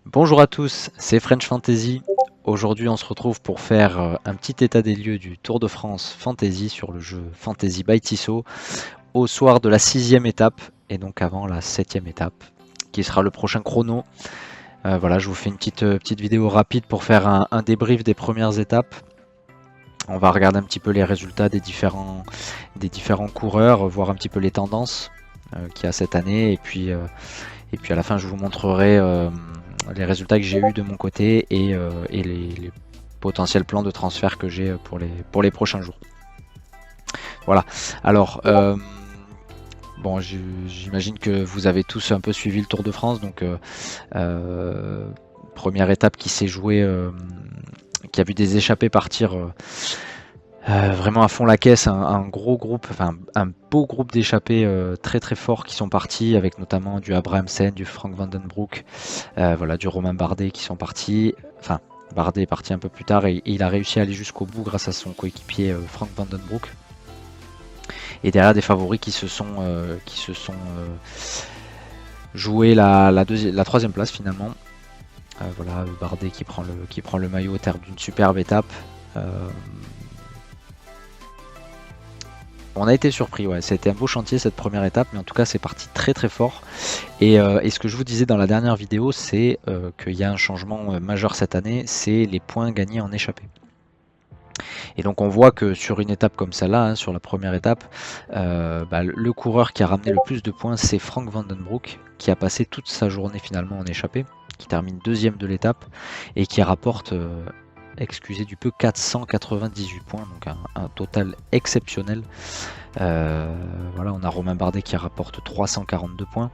Bonjour à tous, c'est French Fantasy. Aujourd'hui, on se retrouve pour faire un petit état des lieux du Tour de France Fantasy sur le jeu Fantasy by Tissot au soir de la 6e étape et donc avant la 7e étape qui sera le prochain chrono. Voilà, je vous fais une petite vidéo rapide pour faire un débrief des premières étapes. On va regarder un petit peu les résultats des différents coureurs, voir un petit peu les tendances qu'il y a cette année et puis à la fin je vous montrerai les résultats que j'ai eu de mon côté et les potentiels plans de transfert que j'ai pour les prochains jours. Voilà, alors bon, j'imagine que vous avez tous un peu suivi le Tour de France, donc première étape qui s'est jouée, qui a vu des échappées partir vraiment à fond la caisse, un gros groupe, enfin un beau groupe d'échappés très très forts qui sont partis, avec notamment du Abrahamsen, du Frank Vandenbroek, voilà, du Romain Bardet qui sont partis. Enfin, Bardet est parti un peu plus tard et il a réussi à aller jusqu'au bout grâce à son coéquipier Frank Vandenbroek. Et derrière des favoris qui se sont joués la troisième place finalement. Voilà, Bardet qui prend le maillot au terme d'une superbe étape. On a été surpris, ouais. C'était un beau chantier cette première étape, mais en tout cas c'est parti très très fort. Et ce que je vous disais dans la dernière vidéo, c'est qu'il y a un changement majeur cette année, c'est les points gagnés en échappée. Et donc on voit que sur une étape comme celle-là, hein, sur la première étape, le coureur qui a ramené le plus de points, c'est Frank Vandenbroek, qui a passé toute sa journée finalement en échappée, qui termine deuxième de l'étape et qui rapporte excusez du peu 498 points, donc un total exceptionnel. Voilà, on a Romain Bardet qui rapporte 342 points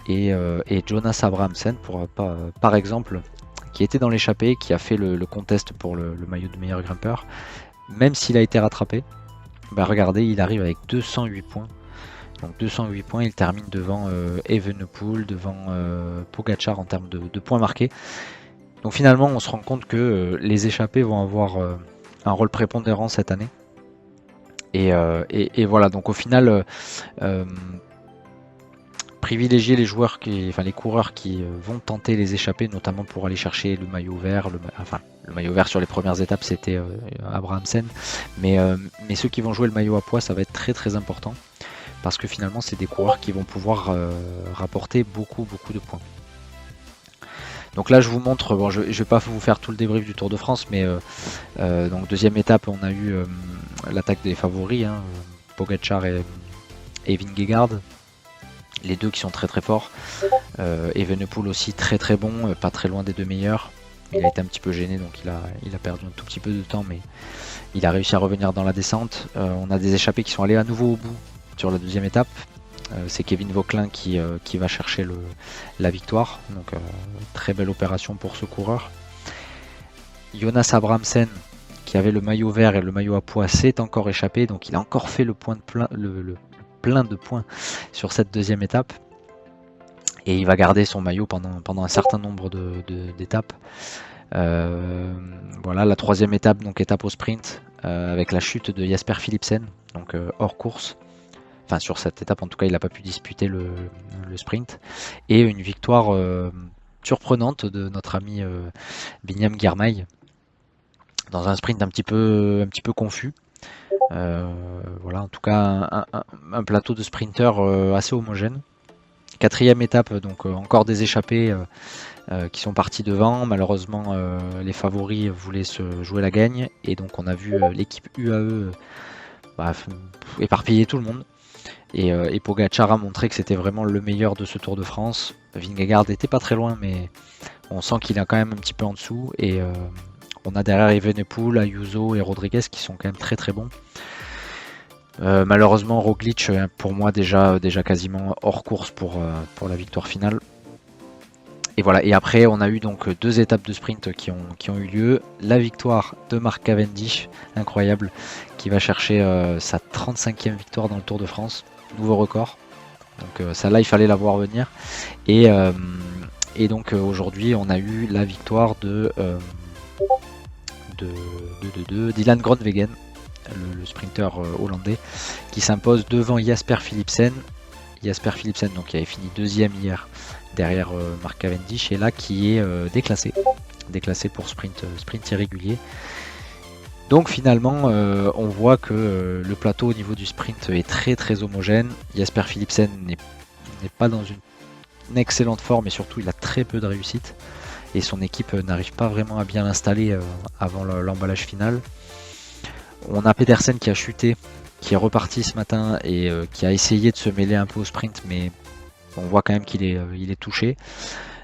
et Jonas Abrahamsen par exemple, qui était dans l'échappée, qui a fait le contest pour le maillot de meilleur grimpeur, même s'il a été rattrapé, regardez, il arrive avec 208 points. Donc 208 points, il termine devant Evenepoel, devant Pogacar en termes de points marqués. Donc finalement, on se rend compte que les échappés vont avoir un rôle prépondérant cette année. Et voilà, donc au final, privilégier les coureurs qui vont tenter les échappées, notamment pour aller chercher le maillot vert. Le maillot vert sur les premières étapes, c'était Abrahamsen. Mais ceux qui vont jouer le maillot à poids, ça va être très très important. Parce que finalement, c'est des coureurs qui vont pouvoir rapporter beaucoup de points. Donc là je vous montre, bon, je ne vais pas vous faire tout le débrief du Tour de France, mais donc deuxième étape on a eu l'attaque des favoris, hein, Pogacar et Vingegaard, les deux qui sont très très forts. Evenepoel aussi très très bon, pas très loin des deux meilleurs. Il a été un petit peu gêné, donc il a perdu un tout petit peu de temps, mais il a réussi à revenir dans la descente. On a des échappés qui sont allés à nouveau au bout sur la deuxième étape. C'est Kevin Vauquelin qui va chercher la victoire. Donc très belle opération pour ce coureur. Jonas Abrahamsen, qui avait le maillot vert et le maillot à pois, s'est encore échappé. Donc il a encore fait le plein de points sur cette deuxième étape. Et il va garder son maillot pendant un certain nombre d'étapes. Voilà, la troisième étape, donc étape au sprint, avec la chute de Jasper Philipsen, donc hors course. Enfin, sur cette étape, en tout cas, il n'a pas pu disputer le sprint. Et une victoire surprenante de notre ami Binyam Girmay dans un sprint un petit peu confus. Voilà, en tout cas, un plateau de sprinteurs assez homogène. Quatrième étape, donc encore des échappés qui sont partis devant. Malheureusement, les favoris voulaient se jouer la gagne. Et donc, on a vu l'équipe UAE éparpiller tout le monde. Et Pogacar a montré que c'était vraiment le meilleur de ce Tour de France. Vingegaard n'était pas très loin, mais on sent qu'il est quand même un petit peu en dessous. Et on a derrière Evenepoel, Ayuso et Rodriguez qui sont quand même très très bons. Malheureusement, Roglic, pour moi, déjà quasiment hors course pour la victoire finale. Et voilà. Et après, on a eu donc deux étapes de sprint qui ont eu lieu. La victoire de Mark Cavendish, incroyable, qui va chercher sa 35e victoire dans le Tour de France. Nouveau record. Donc celle-là, il fallait la voir venir. Et donc aujourd'hui, on a eu la victoire de Dylan Groenewegen, le sprinter hollandais, qui s'impose devant Jasper Philipsen. Jasper Philipsen, donc qui avait fini deuxième hier derrière Mark Cavendish, et là qui est déclassé pour sprint irrégulier. Donc finalement, on voit que le plateau au niveau du sprint est très très homogène. Jasper Philipsen n'est pas dans une excellente forme, et surtout il a très peu de réussite. Et son équipe n'arrive pas vraiment à bien l'installer avant l'emballage final. On a Pedersen qui a chuté, qui est reparti ce matin et qui a essayé de se mêler un peu au sprint, mais on voit quand même qu'il est touché.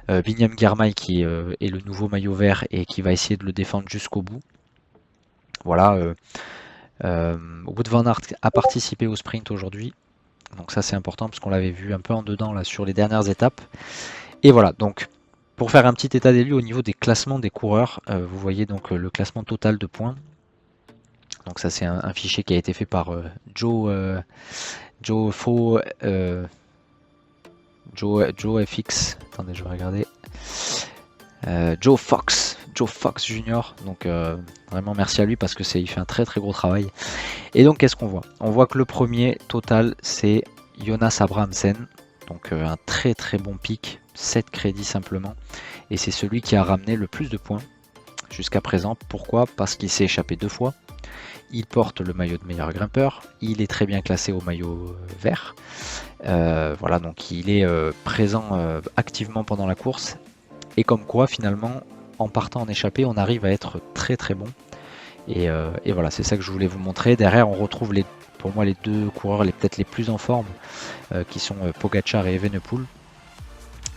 Binyam Girmay qui est le nouveau maillot vert et qui va essayer de le défendre jusqu'au bout. Voilà, Wout van Aert a participé au sprint aujourd'hui, donc ça c'est important parce qu'on l'avait vu un peu en dedans là sur les dernières étapes. Et voilà, donc pour faire un petit état des lieux au niveau des classements des coureurs, vous voyez donc le classement total de points. Donc ça c'est un fichier qui a été fait par Joe FX. Attendez, je vais regarder. Joe Fox Junior. Donc vraiment merci à lui parce que il fait un très très gros travail. Et donc qu'est-ce qu'on voit? On voit que le premier total c'est Jonas Abrahamsen. Donc un très très bon pic, 7 crédits simplement. Et c'est celui qui a ramené le plus de points jusqu'à présent. Pourquoi? Parce qu'il s'est échappé 2 fois. Il porte le maillot de meilleur grimpeur. Il est très bien classé au maillot vert. Voilà, donc il est présent activement pendant la course. Et comme quoi, finalement, en partant en échappée, on arrive à être très très bon. Et voilà, c'est ça que je voulais vous montrer. Derrière, on retrouve pour moi les deux coureurs peut-être les plus en forme, qui sont Pogačar et Evenepoel,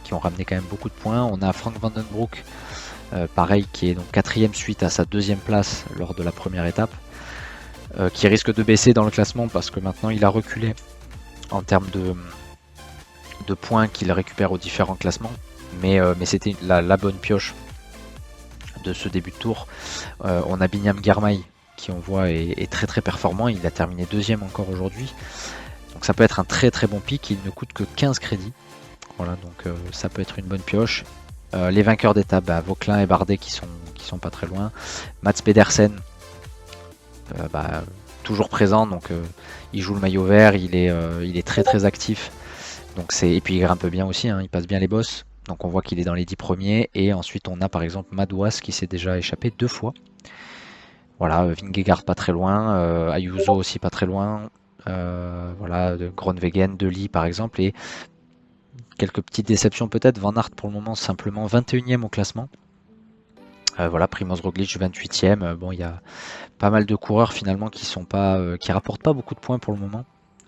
qui ont ramené quand même beaucoup de points. On a Frank Vandenbroek, pareil, qui est donc 4ème suite à sa 2ème place lors de la première étape, qui risque de baisser dans le classement parce que maintenant il a reculé en termes de points qu'il récupère aux différents classements. Mais c'était la bonne pioche de ce début de tour. On a Binyam Girmay qui on voit est très très performant. Il a terminé 2ème encore aujourd'hui. Donc ça peut être un très très bon pic. Il ne coûte que 15 crédits. Voilà, donc ça peut être une bonne pioche. Les vainqueurs d'étape, Vauquelin et Bardet qui sont pas très loin. Mats Pedersen, toujours présent, donc il joue le maillot vert, il est très très actif. Donc et puis il grimpe bien aussi, hein, il passe bien les bosses. Donc on voit qu'il est dans les 10 premiers. Et ensuite on a par exemple Madouas qui s'est déjà échappé 2 fois. Voilà, Vingegaard pas très loin, Ayuso aussi pas très loin. Voilà, Groenewegen, Dely par exemple. Et quelques petites déceptions peut-être. Van Aert pour le moment simplement 21ème au classement. Voilà, Primoz Roglic 28ème. Bon, il y a pas mal de coureurs finalement qui rapportent pas beaucoup de points pour le moment.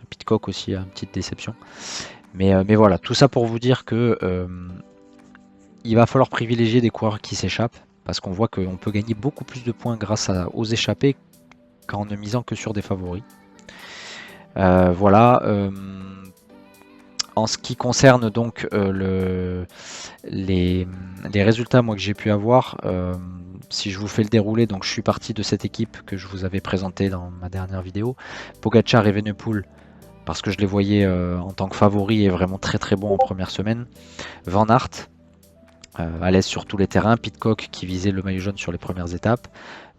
Pidcock aussi a une petite déception. Mais voilà, tout ça pour vous dire que il va falloir privilégier des coureurs qui s'échappent, parce qu'on voit qu'on peut gagner beaucoup plus de points grâce aux échappés qu'en ne misant que sur des favoris. Voilà. En ce qui concerne donc les résultats moi que j'ai pu avoir, si je vous fais le déroulé, donc je suis parti de cette équipe que je vous avais présentée dans ma dernière vidéo. Pogačar et Evenepoel, parce que je les voyais en tant que favoris et vraiment très très bons en première semaine. Van Aert, à l'aise sur tous les terrains. Pidcock qui visait le maillot jaune sur les premières étapes.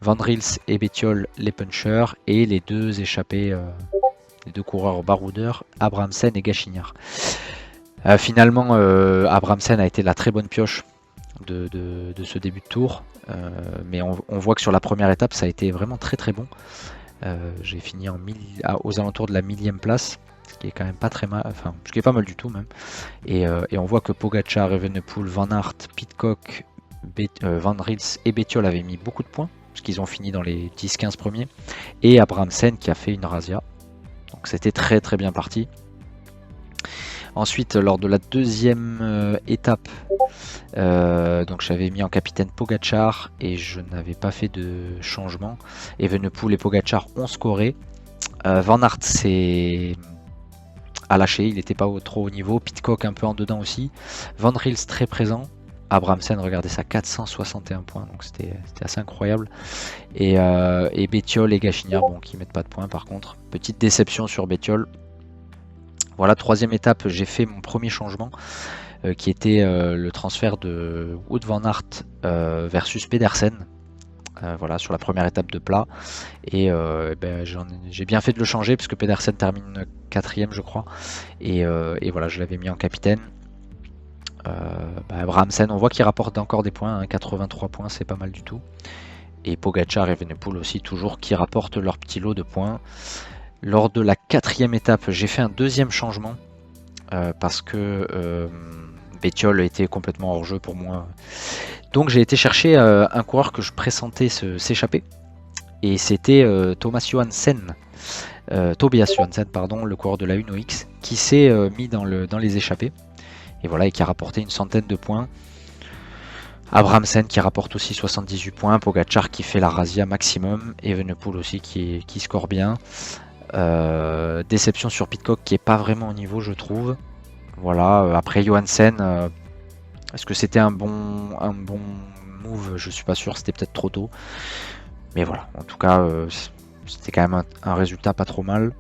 Van Rils et Bettiol les punchers. Et les deux échappés, les deux coureurs baroudeurs, Abrahamsen et Gachignard. Finalement, Abrahamsen a été la très bonne pioche de ce début de tour. Mais on voit que sur la première étape, ça a été vraiment très très bon. J'ai fini aux alentours de la 1000e place, ce qui est quand même pas très mal, enfin ce qui est pas mal du tout même. Et on voit que Pogačar, Evenepoel, Van Aert, Pidcock, Van Rils et Bettiol avaient mis beaucoup de points, parce qu'ils ont fini dans les 10-15 premiers. Et Abrahamsen qui a fait une razzia. Donc c'était très très bien parti. Ensuite, lors de la deuxième étape, donc j'avais mis en capitaine Pogačar et je n'avais pas fait de changement. Evenepoel et Pogačar ont scoré. Van Aert a lâché, il n'était pas trop haut niveau. Pidcock un peu en dedans aussi. Van Rils très présent. Abrahamsen, regardez ça, 461 points, donc c'était assez incroyable. Et Bettiol et Gachignard, bon, qui mettent pas de points par contre. Petite déception sur Bettiol. Voilà, troisième étape, j'ai fait mon premier changement, qui était le transfert de Wout van Aert versus Pedersen. voilà, sur la première étape de plat. Et j'ai bien fait de le changer puisque Pedersen termine 4ème, je crois. Et voilà, je l'avais mis en capitaine. Abrahamsen, on voit qu'il rapporte encore des points, hein, 83 points, c'est pas mal du tout. Et Pogacar et Evenepoel aussi, toujours, qui rapportent leur petit lot de points. Lors de la 4ème étape, j'ai fait un deuxième changement parce que Bettiol était complètement hors jeu pour moi. Donc j'ai été chercher un coureur que je pressentais s'échapper. Et c'était Tobias Johansen, pardon, le coureur de la Uno X, qui s'est mis dans les échappées. Et voilà, et qui a rapporté une centaine de points. Abrahamsen qui rapporte aussi 78 points. Pogacar qui fait la razzia maximum. Evenepoel aussi qui score bien. Déception sur Pidcock qui est pas vraiment au niveau, je trouve. Voilà, après Johansen, est-ce que c'était un bon move? Je suis pas sûr, c'était peut-être trop tôt. Mais voilà, en tout cas, c'était quand même un résultat pas trop mal.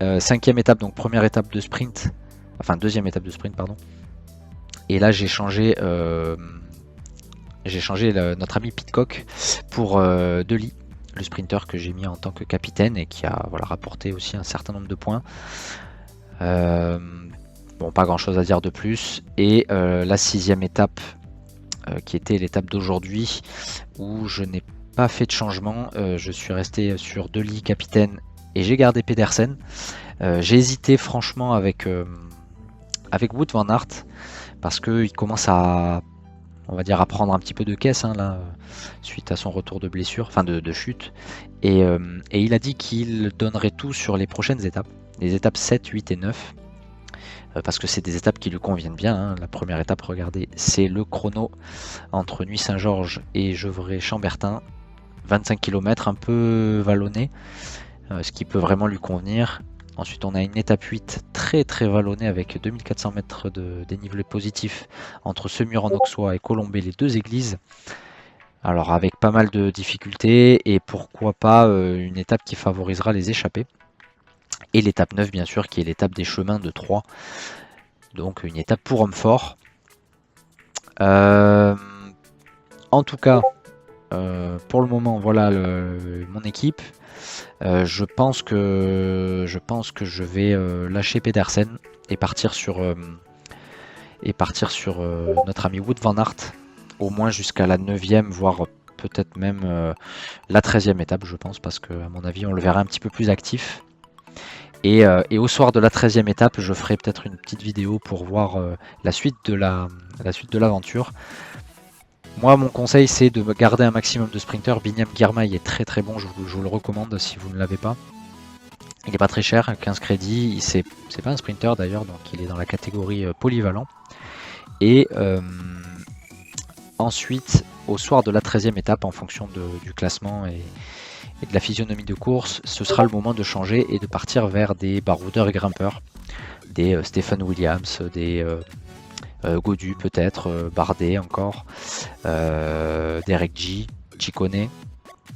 5ème étape, donc première étape de sprint. Enfin, 2ème étape de sprint, pardon. Et là, j'ai changé notre ami Pidcock pour Dely, le sprinter que j'ai mis en tant que capitaine et qui a rapporté aussi un certain nombre de points. Bon, pas grand chose à dire de plus. Et la 6ème étape, qui était l'étape d'aujourd'hui, où je n'ai pas fait de changement. Je suis resté sur Dely capitaine et j'ai gardé Pedersen. J'ai hésité franchement avec Wout van Aert parce qu'il commence à prendre un petit peu de caisse là, suite à son retour de blessure, enfin de chute. Et il a dit qu'il donnerait tout sur les prochaines étapes, les étapes 7, 8 et 9. Parce que c'est des étapes qui lui conviennent bien. Hein. La première étape, regardez, c'est le chrono entre Nuit-Saint-Georges et Gevrey-Chambertin. 25 km, un peu vallonné, ce qui peut vraiment lui convenir. Ensuite, on a une étape 8 très très vallonnée avec 2400 mètres de dénivelé positif entre Semur-en-Auxois et Colombey, les deux églises. Alors avec pas mal de difficultés et pourquoi pas une étape qui favorisera les échappées. Et l'étape 9 bien sûr qui est l'étape des chemins de Troyes. Donc une étape pour hommes forts. En tout cas, pour le moment, voilà mon équipe. Je pense que je vais lâcher Pedersen et partir sur notre ami Wout van Aert, au moins jusqu'à la 9ème, voire peut-être même la 13ème étape, je pense, parce que à mon avis, on le verra un petit peu plus actif. Et au soir de la 13ème étape, je ferai peut-être une petite vidéo pour voir la suite de l'aventure. Moi, mon conseil, c'est de garder un maximum de sprinters. Binyam Girmay est très très bon, je vous le recommande si vous ne l'avez pas. Il n'est pas très cher, 15 crédits. C'est pas un sprinter d'ailleurs, donc il est dans la catégorie polyvalent. Et ensuite, au soir de la 13ème étape, en fonction du classement et de la physionomie de course, ce sera le moment de changer et de partir vers des baroudeurs et grimpeurs. Des Stephen Williams, des Gaudu peut-être, Bardet encore, Derek G, Ciccone,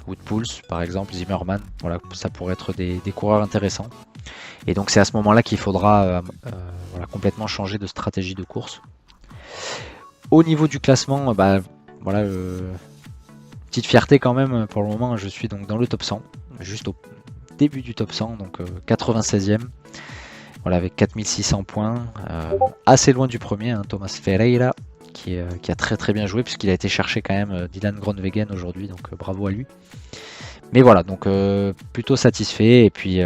Wout Poels par exemple, Zimmerman, voilà, ça pourrait être des coureurs intéressants. Et donc c'est à ce moment-là qu'il faudra complètement changer de stratégie de course. Au niveau du classement, voilà, petite fierté quand même pour le moment, je suis donc dans le top 100, juste au début du top 100, donc 96e. Voilà, avec 4600 points, assez loin du premier, hein, Thomas Ferreira, qui a très très bien joué, puisqu'il a été chercher quand même Dylan Groenewegen aujourd'hui, donc bravo à lui. Mais voilà, donc plutôt satisfait, et puis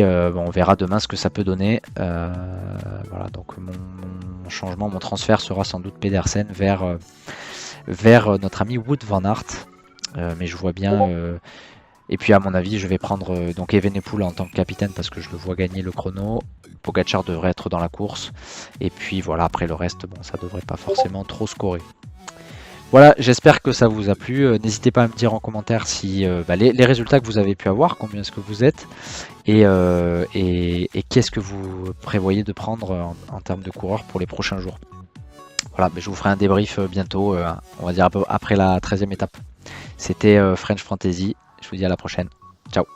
on verra demain ce que ça peut donner. Voilà, donc mon changement, mon transfert sera sans doute Pedersen vers notre ami Wout van Aert, mais je vois bien... Et puis à mon avis, je vais prendre donc Evenepoel en tant que capitaine parce que je le vois gagner le chrono. Pogacar devrait être dans la course. Et puis voilà, après le reste, bon, ça devrait pas forcément trop scorer. Voilà, j'espère que ça vous a plu. N'hésitez pas à me dire en commentaire si les résultats que vous avez pu avoir, combien est-ce que vous êtes, et qu'est-ce que vous prévoyez de prendre en termes de coureurs pour les prochains jours. Voilà, je vous ferai un débrief bientôt, on va dire après la 13e étape. C'était French Fantasy. Je vous dis à la prochaine. Ciao.